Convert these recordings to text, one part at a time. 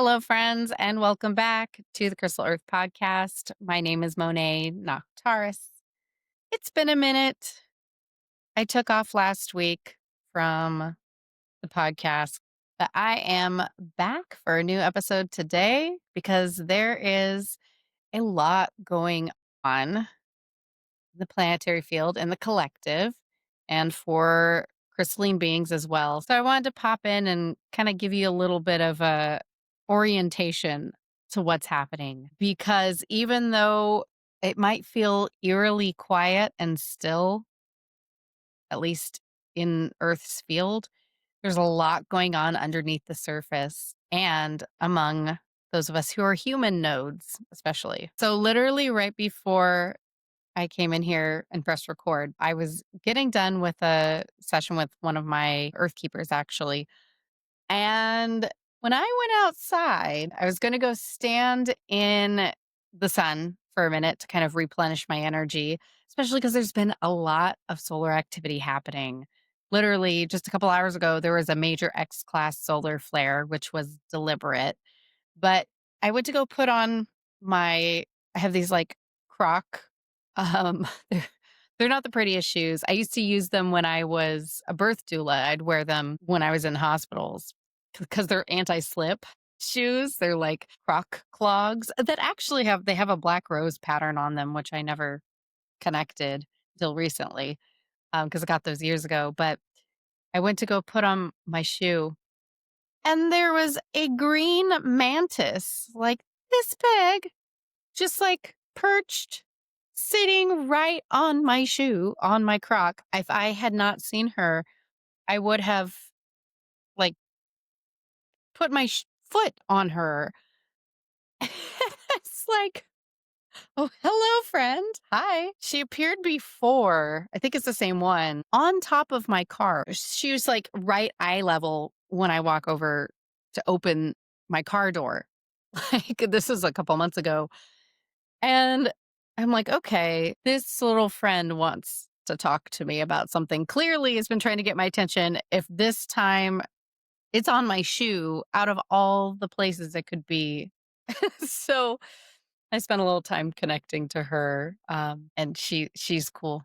Hello, friends, and welcome back to the Crystal Earth podcast. My name is Monet Noctaris. It's been a minute. I took off last week from the podcast, but I am back for a new episode today because there is a lot going on in the planetary field and the collective, and for crystalline beings as well. So I wanted to pop in and kind of give you a little bit of a orientation to what's happening, because even though it might feel eerily quiet and still, at least in Earth's field, there's a lot going on underneath the surface and among those of us who are human nodes, especially. So, literally, right before I came in here and pressed record, I was getting done with a session with one of my Earth keepers, actually. And when I went outside, I was going to go stand in the sun for a minute to kind of replenish my energy, especially because there's been a lot of solar activity happening. Literally, just a couple hours ago, there was a major X class solar flare, which was deliberate. But I went to go put on my I have these, like, Croc, they're not the prettiest shoes. I used to use them when I was a birth doula. I'd wear them when I was in hospitals because 'cause they're anti-slip shoes. They're like Croc clogs that actually have a black rose pattern on them, which I never connected till recently, because I got those years ago. But I went to go put on my shoe and there was a green mantis, like this big, just like perched, sitting right on my shoe, on my Croc. If I had not seen her, I would have like put my foot on her. It's like, oh, hello, friend. Hi. She appeared before, I think it's the same one, on top of my car. She was like right eye level when I walk over to open my car door. Like, this is a couple months ago. And I'm like, okay, this little friend wants to talk to me about something. Clearly, has been trying to get my attention. If this time it's on my shoe out of all the places it could be. So I spent a little time connecting to her. And she's cool.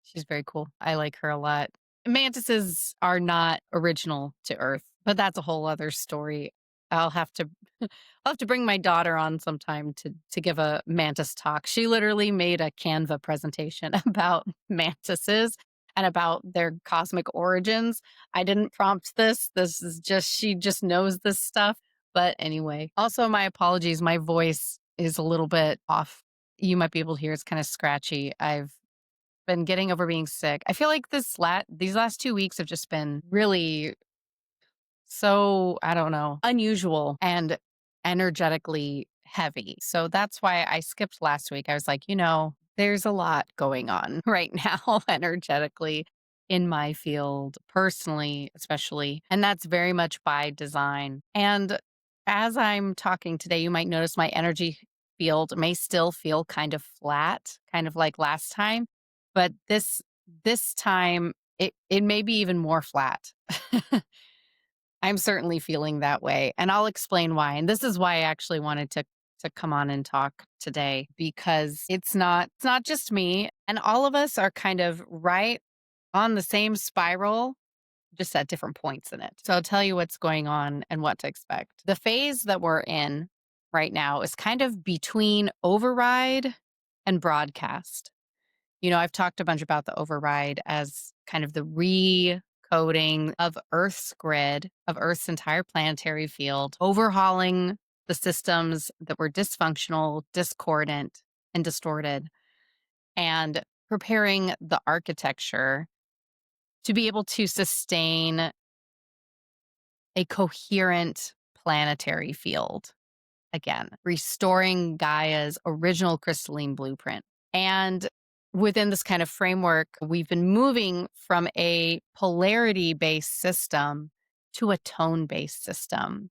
She's very cool. I like her a lot. Mantises are not original to Earth, but that's a whole other story. I'll have to I'll have to bring my daughter on sometime to give a mantis talk. She literally made a Canva presentation about mantises and about their cosmic origins. I didn't prompt this. This is just she just knows this stuff. But anyway, also my apologies. My voice is a little bit off. You might be able to hear it's kind of scratchy. I've been getting over being sick. I feel like these last 2 weeks have just been really so, I don't know, unusual and energetically heavy. So that's why I skipped last week. I was like, there's a lot going on right now energetically in my field, personally, especially. And that's very much by design. And as I'm talking today, you might notice my energy field may still feel kind of flat, kind of like last time. But this time it may be even more flat. I'm certainly feeling that way, and I'll explain why. And this is why I actually wanted to come on and talk today, because it's not just me, and all of us are kind of right on the same spiral, just at different points in it. So I'll tell you what's going on and what to expect. The phase that we're in right now is kind of between override and broadcast. I've talked a bunch about the override as kind of the recoding of Earth's grid, of Earth's entire planetary field, overhauling the systems that were dysfunctional, discordant, and distorted, and preparing the architecture to be able to sustain a coherent planetary field again, restoring Gaia's original crystalline blueprint. And within this kind of framework, we've been moving from a polarity-based system to a tone-based system.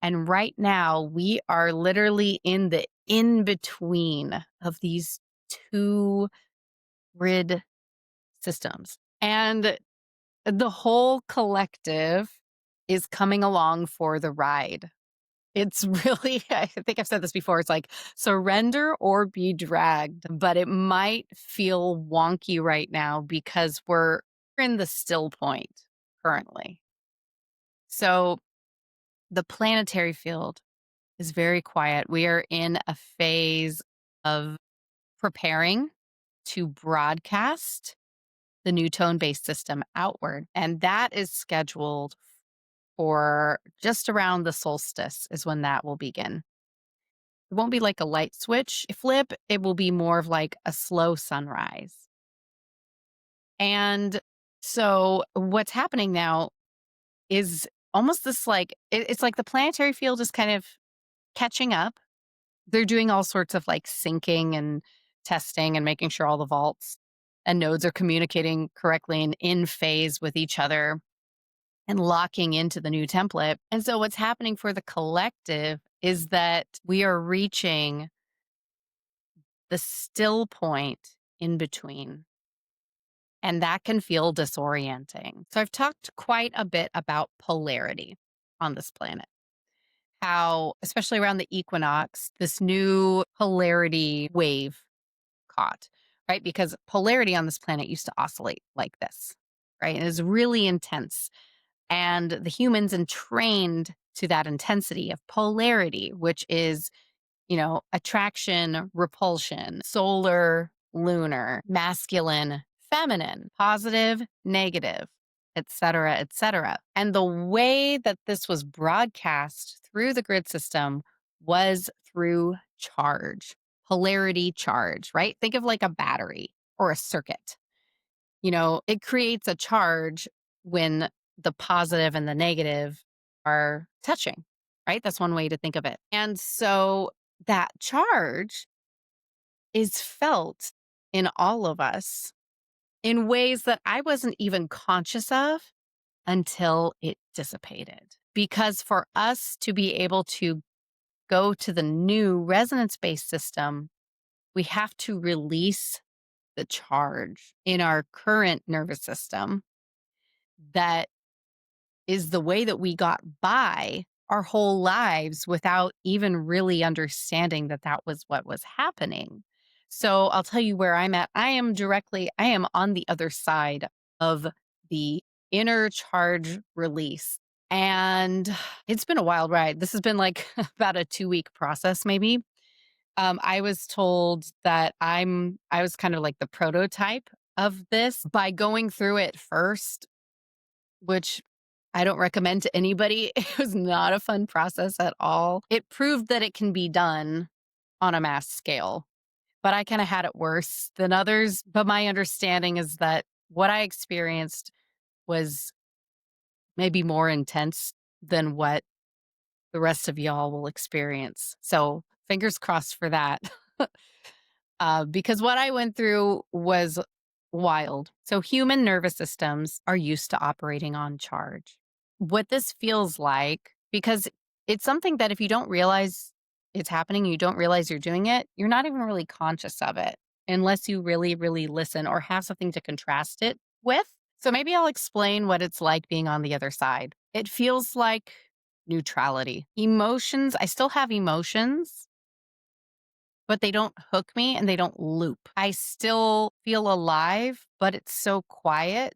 And right now, we are literally in the in-between of these two grid systems. And the whole collective is coming along for the ride. It's really I think I've said this before, it's like surrender or be dragged, but it might feel wonky right now because we're in the still point currently. So the planetary field is very quiet. We are in a phase of preparing to broadcast the new tone-based system outward, and that is scheduled for just around the solstice is when that will begin. It won't be like a light switch flip, it will be more of like a slow sunrise. And so what's happening now is almost this like it's like the planetary field is kind of catching up. They're doing all sorts of like syncing and testing and making sure all the vaults and nodes are communicating correctly and in phase with each other and locking into the new template. And so what's happening for the collective is that we are reaching the still point in between. And that can feel disorienting. So I've talked quite a bit about polarity on this planet. How, especially around the equinox, this new polarity wave caught, right? Because polarity on this planet used to oscillate like this, right? And it's really intense. And the humans entrained to that intensity of polarity, which is, attraction, repulsion, solar, lunar, masculine, feminine, positive, negative, et cetera, et cetera. And the way that this was broadcast through the grid system was through charge, polarity charge, right? Think of like a battery or a circuit. It creates a charge when the positive and the negative are touching, right? That's one way to think of it. And so that charge is felt in all of us in ways that I wasn't even conscious of until it dissipated. Because for us to be able to go to the new resonance based system, we have to release the charge in our current nervous system that is the way that we got by our whole lives without even really understanding that that was what was happening. So I'll tell you where I'm at. I am on the other side of the inner charge release. And it's been a wild ride. This has been like about a 2-week process, maybe. I was told that I was kind of like the prototype of this by going through it first, which I don't recommend to anybody. It was not a fun process at all. It proved that it can be done on a mass scale, but I kind of had it worse than others. But my understanding is that what I experienced was maybe more intense than what the rest of y'all will experience. So fingers crossed for that. Because what I went through was wild. So human nervous systems are used to operating on charge. What this feels like, because it's something that if you don't realize it's happening, you don't realize you're doing it, you're not even really conscious of it unless you really, really listen or have something to contrast it with. So maybe I'll explain what it's like being on the other side. It feels like neutrality. Emotions, I still have emotions, but they don't hook me and they don't loop. I still feel alive, but it's so quiet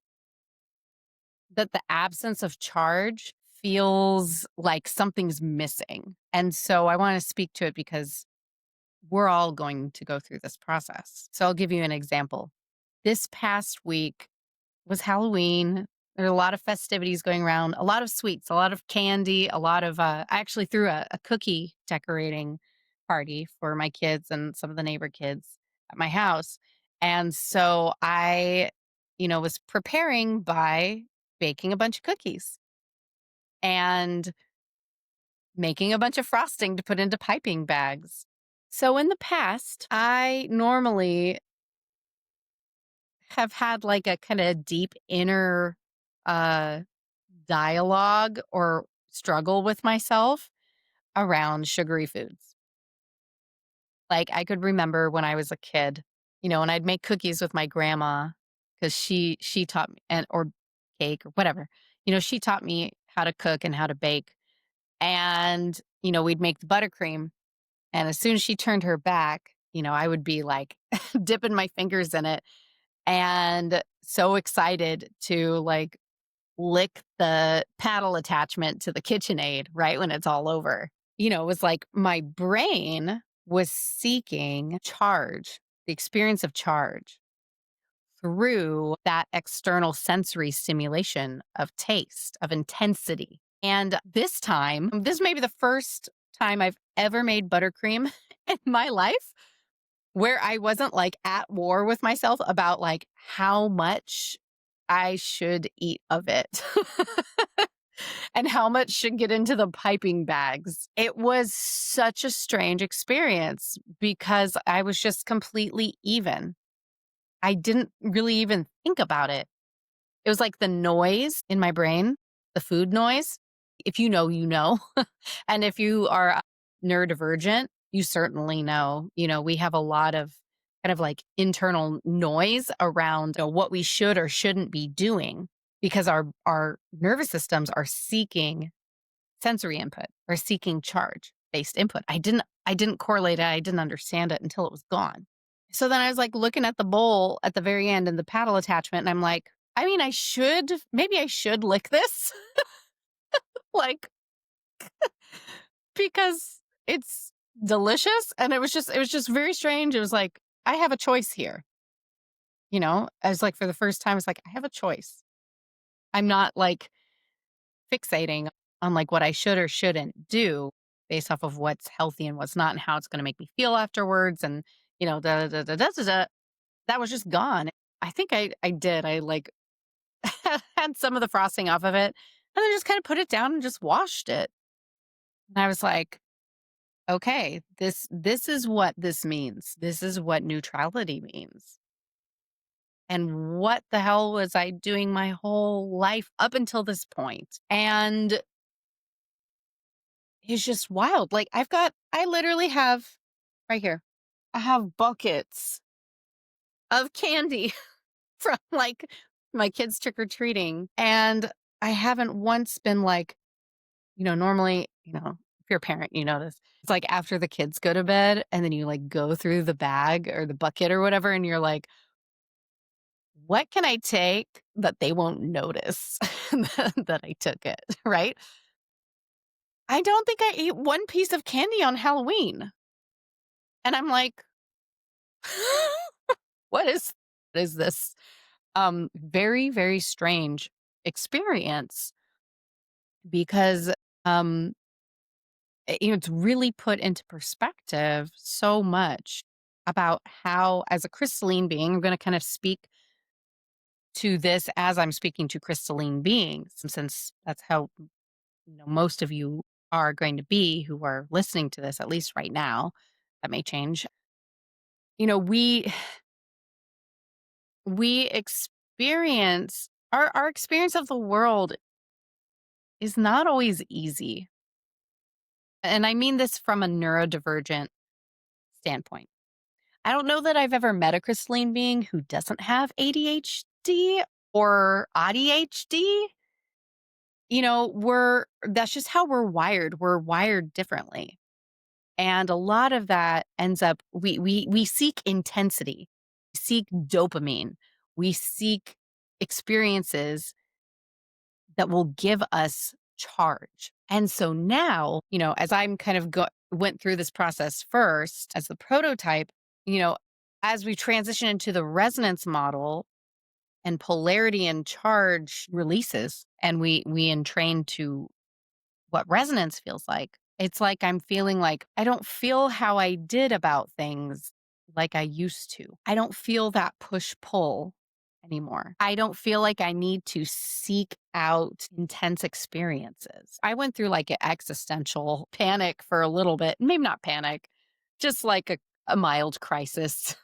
that the absence of charge feels like something's missing. And so I want to speak to it because we're all going to go through this process. So I'll give you an example. This past week was Halloween. There are a lot of festivities going around, a lot of sweets, a lot of candy, a lot of, I actually threw a cookie decorating party for my kids and some of the neighbor kids at my house. And so I, was preparing by baking a bunch of cookies and making a bunch of frosting to put into piping bags. So in the past, I normally have had like a kind of deep inner uh dialogue or struggle with myself around sugary foods. Like I could remember when I was a kid, and I'd make cookies with my grandma because she taught me, and or cake or whatever. She taught me how to cook and how to bake. And, we'd make the buttercream. And as soon as she turned her back, I would be like dipping my fingers in it and so excited to like lick the paddle attachment to the KitchenAid right when it's all over. It was like my brain was seeking charge, the experience of charge through that external sensory stimulation of taste, of intensity. And this time, this may be the first time I've ever made buttercream in my life where I wasn't like at war with myself about like how much I should eat of it and how much should get into the piping bags. It was such a strange experience because I was just completely even. I didn't really even think about it. It was like the noise in my brain, the food noise. If you know, you know. And if you are neurodivergent, you certainly know. We have a lot of kind of like internal noise around what we should or shouldn't be doing because our nervous systems are seeking sensory input or seeking charge based input. I didn't correlate it. I didn't understand it until it was gone. So then I was like looking at the bowl at the very end and the paddle attachment, and I'm like, I mean, maybe I should lick this, like, because it's delicious. And it was just very strange. It was like, I have a choice here. I was like, for the first time, it's like, I have a choice. I'm not like fixating on like what I should or shouldn't do based off of what's healthy and what's not and how it's going to make me feel afterwards. And, da, da, da, da, da, da. That was just gone. I think I did. I like had some of the frosting off of it and then just kind of put it down and just washed it. And I was like, okay, this is what this means. This is what neutrality means. And what the hell was I doing my whole life up until this point? And it's just wild. Like I literally have right here, I have buckets of candy from like my kids trick or treating. And I haven't once been like, normally, if you're a parent, you know this. It's like after the kids go to bed and then you like go through the bag or the bucket or whatever, and you're like, what can I take that they won't notice that I took it? Right. I don't think I ate one piece of candy on Halloween. And I'm like, what is this? Very, very strange experience because um it's really put into perspective so much about how, as a crystalline being, I'm going to kind of speak to this as I'm speaking to crystalline beings, since that's how most of you are going to be who are listening to this, at least right now. That may change. We experience our experience of the world is not always easy. And I mean this from a neurodivergent standpoint. I don't know that I've ever met a crystalline being who doesn't have ADHD or ADHD. That's just how we're wired. We're wired differently. And a lot of that ends up we seek intensity, seek dopamine, we seek experiences that will give us charge. And so now, as I'm kind of went through this process first as the prototype, you know, as we transition into the resonance model and polarity and charge releases and we entrain to what resonance feels like. It's like I'm feeling like I don't feel how I did about things like I used to. I don't feel that push pull anymore. I don't feel like I need to seek out intense experiences. I went through like an existential panic for a little bit, maybe not panic, just like a mild crisis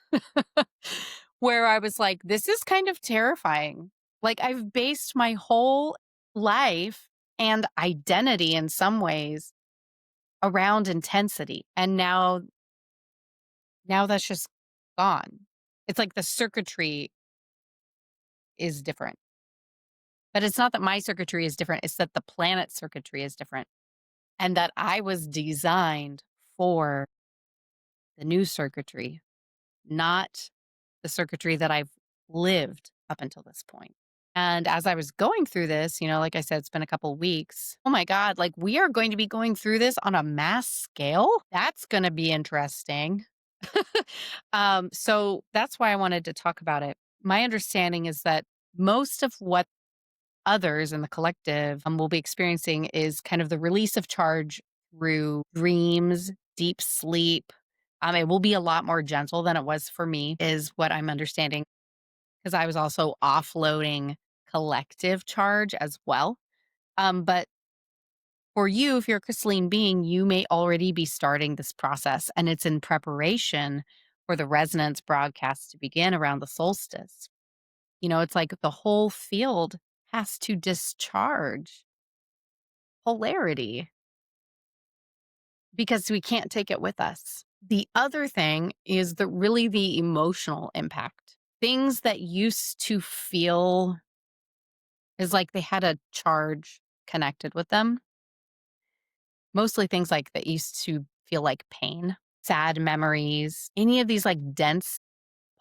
where I was like, this is kind of terrifying. Like I've based my whole life and identity in some ways around intensity. And now that's just gone. It's like the circuitry is different. But it's not that my circuitry is different, it's that the planet's circuitry is different. and that I was designed for the new circuitry, not the circuitry that I've lived up until this point. And as I was going through this, like I said, it's been a couple weeks. Oh my God, like we are going to be going through this on a mass scale. That's going to be interesting. So that's why I wanted to talk about it. My understanding is that most of what others in the collective will be experiencing is kind of the release of charge through dreams, deep sleep. It will be a lot more gentle than it was for me, is what I'm understanding, because I was also offloading collective charge as well. But for you, if you're a crystalline being, you may already be starting this process, and it's in preparation for the resonance broadcast to begin around the solstice. It's like the whole field has to discharge polarity because we can't take it with us. The other thing is the emotional impact. Things that used to feel is like they had a charge connected with them. Mostly things like that used to feel like pain, sad memories, any of these like dense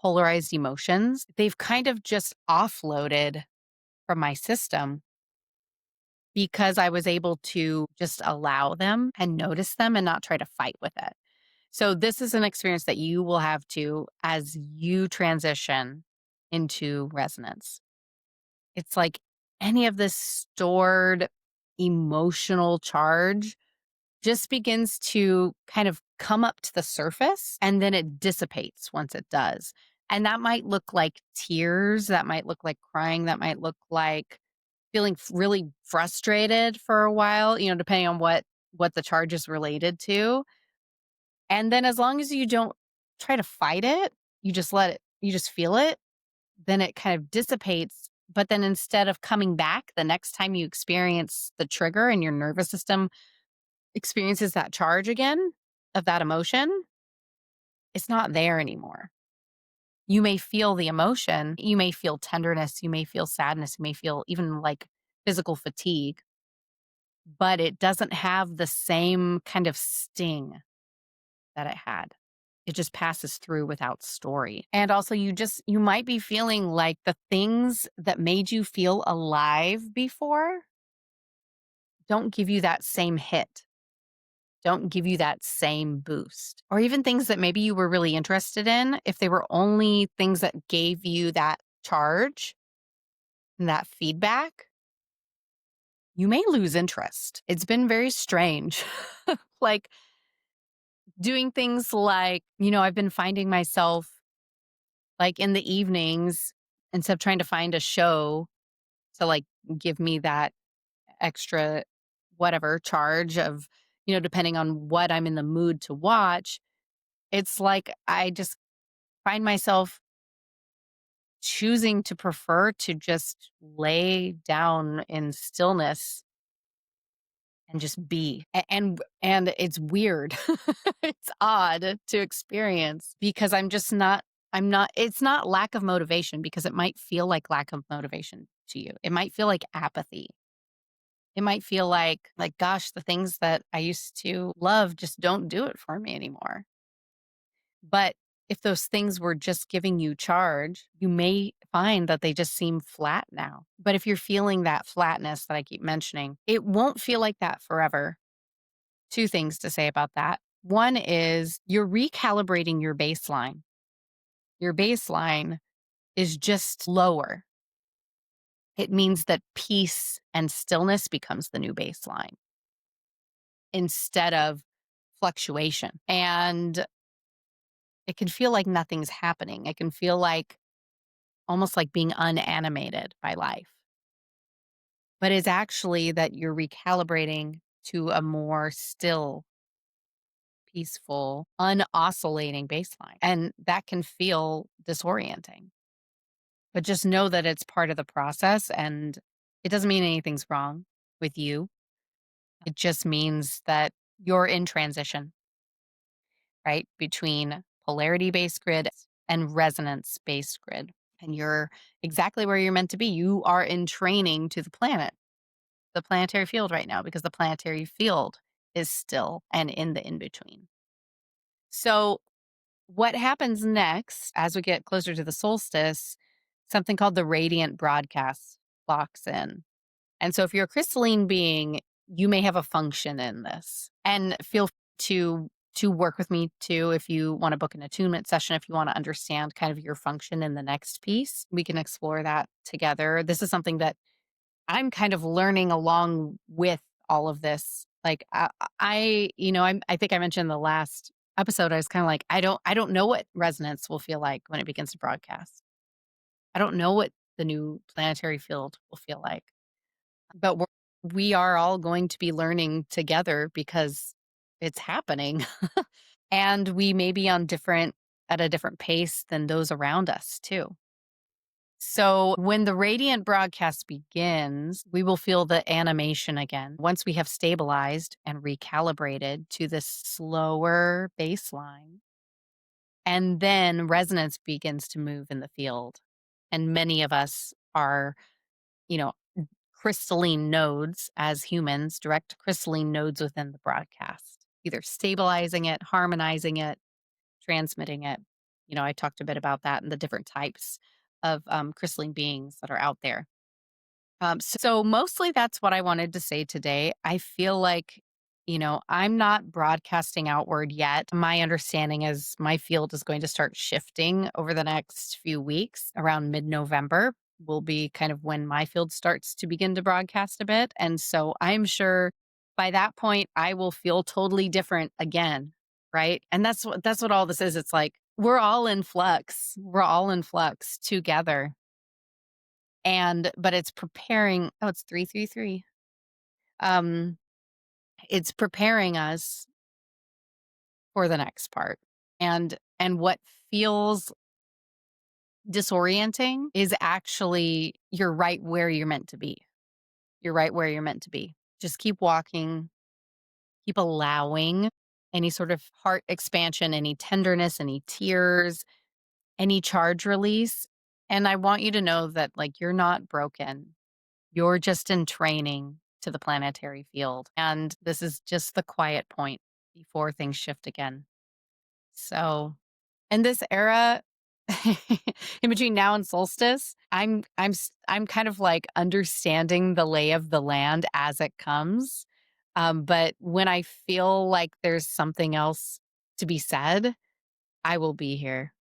polarized emotions, they've kind of just offloaded from my system because I was able to just allow them and notice them and not try to fight with it. So this is an experience that you will have to as you transition into resonance. It's like any of this stored emotional charge just begins to kind of come up to the surface and then it dissipates once it does. And that might look like tears, that might look like crying, that might look like feeling really frustrated for a while, depending on what the charge is related to. And then as long as you don't try to fight it, you just let it, you just feel it, then it kind of dissipates. But then instead of coming back the next time you experience the trigger and your nervous system experiences that charge again of that emotion, it's not there anymore. You may feel the emotion, you may feel tenderness, you may feel sadness, you may feel even like physical fatigue, but it doesn't have the same kind of sting that it had. It just passes through without story. And also you might be feeling like the things that made you feel alive before don't give you that same hit. Don't give you that same boost. Or even things that maybe you were really interested in, if they were only things that gave you that charge and that feedback, you may lose interest. It's been very strange. Like doing things like, I've been finding myself like in the evenings, instead of trying to find a show to like give me that extra whatever charge of, depending on what I'm in the mood to watch, it's like I just find myself choosing to prefer to just lay down in stillness and just be. And it's weird. It's odd to experience because I'm not it's not lack of motivation because it might feel like lack of motivation to you. It might feel like apathy. It might feel like gosh, the things that I used to love just don't do it for me anymore. But if those things were just giving you charge, you may find that they just seem flat now. But if you're feeling that flatness that I keep mentioning, it won't feel like that forever. Two things to say about that. One is you're recalibrating your baseline. Your baseline is just lower. It means that peace and stillness becomes the new baseline instead of fluctuation. And it can feel like nothing's happening. It can feel like almost like being unanimated by life. But it's actually that you're recalibrating to a more still, peaceful, unoscillating baseline. And that can feel disorienting. But just know that it's part of the process and it doesn't mean anything's wrong with you. It just means that you're in transition, right? Between polarity based grid and resonance based grid. And you're exactly where you're meant to be. You are in training to the planet, the planetary field right now, because the planetary field is still and in the in between. So, what happens next as we get closer to the solstice, something called the radiant broadcast locks in. And so if you're a crystalline being, you may have a function in this. And feel to work with me too if you want to book an attunement session, if you want to understand kind of your function in the next piece. We can explore that together. This is something that I'm kind of learning along with all of this. Like I think I mentioned in the last episode, I was kind of like, I don't know what resonance will feel like when it begins to broadcast. I don't know what the new planetary field will feel like. But we are all going to be learning together because it's happening. And we may be at a different pace than those around us too. So when the radiant broadcast begins, we will feel the animation again. Once we have stabilized and recalibrated to this slower baseline, and then resonance begins to move in the field. And many of us are, you know, crystalline nodes as humans, direct crystalline nodes within the broadcast, either stabilizing it, harmonizing it, transmitting it. I talked a bit about that and the different types of crystalline beings that are out there. So mostly that's what I wanted to say today. I feel like, I'm not broadcasting outward yet. My understanding is my field is going to start shifting over the next few weeks. Around mid November will be kind of when my field starts to begin to broadcast a bit. And so I'm sure by that point, I will feel totally different again. Right. And that's what all this is. It's like we're all in flux. We're all in flux together. But it's preparing it's 333. Um, it's preparing us for the next part. And what feels disorienting is actually you're right where you're meant to be. You're right where you're meant to be. Just keep walking, keep allowing any sort of heart expansion, any tenderness, any tears, any charge release. And I want you to know that like you're not broken. You're just in training to the planetary field. And this is just the quiet point before things shift again. So, in this era, in between now and solstice, I'm kind of like understanding the lay of the land as it comes. But when I feel like there's something else to be said, I will be here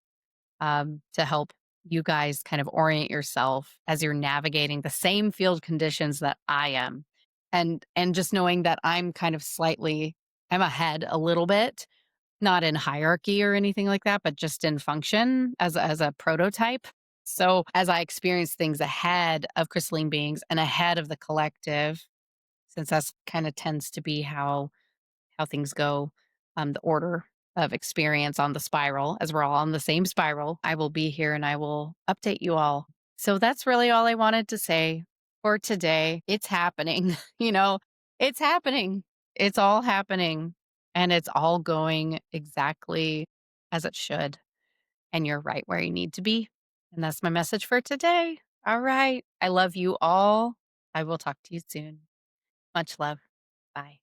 to help you guys kind of orient yourself as you're navigating the same field conditions that I am. And just knowing that I'm ahead a little bit, not in hierarchy or anything like that, but just in function as a prototype. So as I experience things ahead of crystalline beings and ahead of the collective, since that's kind of tends to be how things go, the order of experience on the spiral, as we're all on the same spiral. I will be here and I will update you all. So that's really all I wanted to say for today. It's happening, it's happening. It's all happening and it's all going exactly as it should. And you're right where you need to be. And that's my message for today. All right. I love you all. I will talk to you soon. Much love. Bye.